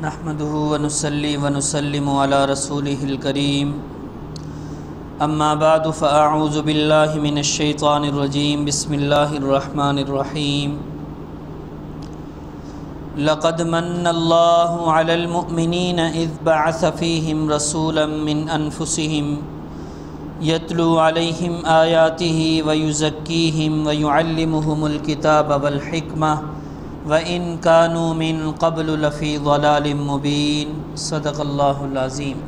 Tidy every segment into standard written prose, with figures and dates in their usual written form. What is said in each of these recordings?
نحمده ونصلي ونسلم على رسوله الكريم اما بعد فاعوذ بالله من الشيطان الرجيم بسم الله الرحمن الرحيم لقد من الله على المؤمنين إذ بعث فيهم رسولا من أنفسهم يتلو عليهم آياته ويزكيهم ويعلمهم الكتاب والحكمة وَإِن كَانُوا مِن قَبْلُ لَفِي ضَلَالٍ مُبِينٍ صدق اللہ العظیم۔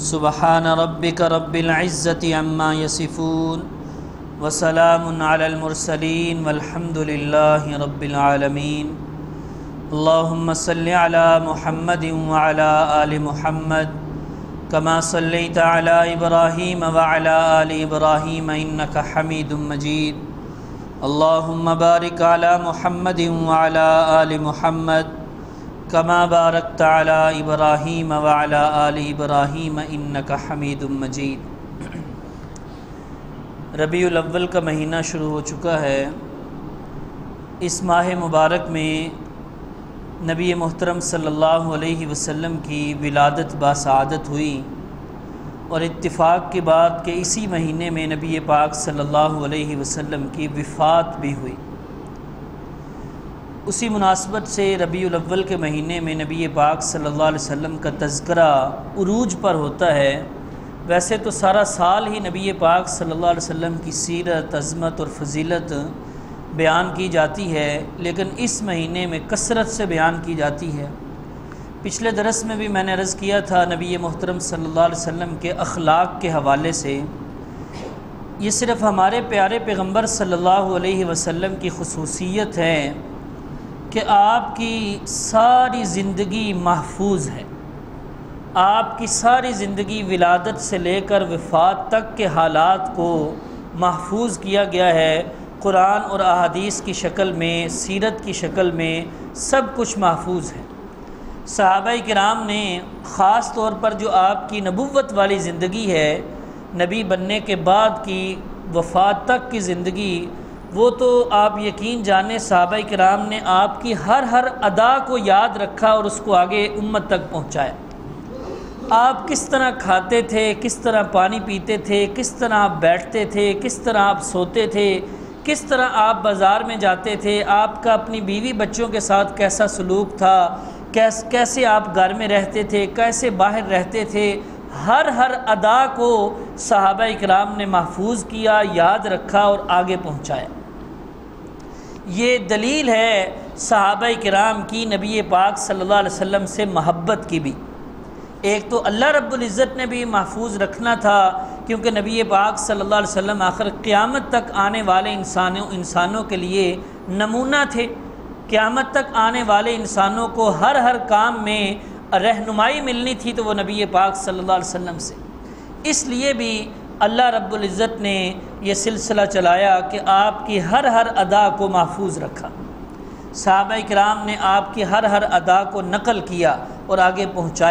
سبحان ربک رب العزة عما يصفون وسلام علی المرسلین والحمد للہ رب العالمین۔ اللہم صل علی محمد وعلی آل محمد كما صلیت علی ابراہیم وعلی آل ابراہیم انک حمید مجید۔ اللہم بارک علی محمد وعلی آل محمد کما بارکت علی ابراہیم وعلی آل ابراہیم انک حمید مجید۔ ربیع الاول کا مہینہ شروع ہو چکا ہے۔ اس ماہ مبارک میں نبی محترم صلی اللہ علیہ وسلم کی ولادت باسعادت ہوئی، اور اتفاق کی بات کہ اسی مہینے میں نبی پاک صلی اللہ علیہ وسلم کی وفات بھی ہوئی۔ اسی مناسبت سے ربیع الاول کے مہینے میں نبی پاک صلی اللہ علیہ وسلم کا تذکرہ عروج پر ہوتا ہے۔ ویسے تو سارا سال ہی نبی پاک صلی اللہ علیہ وسلم کی سیرت، عظمت اور فضیلت بیان کی جاتی ہے، لیکن اس مہینے میں کثرت سے بیان کی جاتی ہے۔ پچھلے درس میں بھی میں نے عرض کیا تھا، نبی محترم صلی اللہ علیہ وسلم کے اخلاق کے حوالے سے یہ صرف ہمارے پیارے پیغمبر صلی اللہ علیہ وسلم کی خصوصیت ہے کہ آپ کی ساری زندگی محفوظ ہے۔ آپ کی ساری زندگی ولادت سے لے کر وفات تک کے حالات کو محفوظ کیا گیا ہے، قرآن اور احادیث کی شکل میں، سیرت کی شکل میں سب کچھ محفوظ ہے۔ صحابہ کرام نے خاص طور پر جو آپ کی نبوت والی زندگی ہے، نبی بننے کے بعد کی وفات تک کی زندگی، وہ تو آپ یقین جانیں صحابہ کرام نے آپ کی ہر ادا کو یاد رکھا اور اس کو آگے امت تک پہنچایا۔ آپ کس طرح کھاتے تھے، کس طرح پانی پیتے تھے، کس طرح آپ بیٹھتے تھے، کس طرح آپ سوتے تھے، کس طرح آپ بازار میں جاتے تھے، آپ کا اپنی بیوی بچوں کے ساتھ کیسا سلوک تھا، کیسے آپ گھر میں رہتے تھے، کیسے باہر رہتے تھے، ہر ادا کو صحابہ کرام نے محفوظ کیا، یاد رکھا اور آگے پہنچایا۔ یہ دلیل ہے صحابہ کرام کی نبی پاک صلی اللہ علیہ وسلم سے محبت کی بھی۔ ایک تو اللہ رب العزت نے بھی محفوظ رکھنا تھا، کیونکہ نبی پاک صلی اللہ علیہ وسلم آخر قیامت تک آنے والے انسانوں کے لیے نمونہ تھے۔ قیامت تک آنے والے انسانوں کو ہر کام میں رہنمائی ملنی تھی، تو وہ نبی پاک صلی اللہ علیہ وسلم سے۔ اس لیے بھی اللہ رب العزت نے یہ سلسلہ چلایا کہ آپ کی ہر ادا کو محفوظ رکھا۔ صحابہ کرام نے آپ کی ہر ادا کو نقل کیا اور آگے پہنچایا۔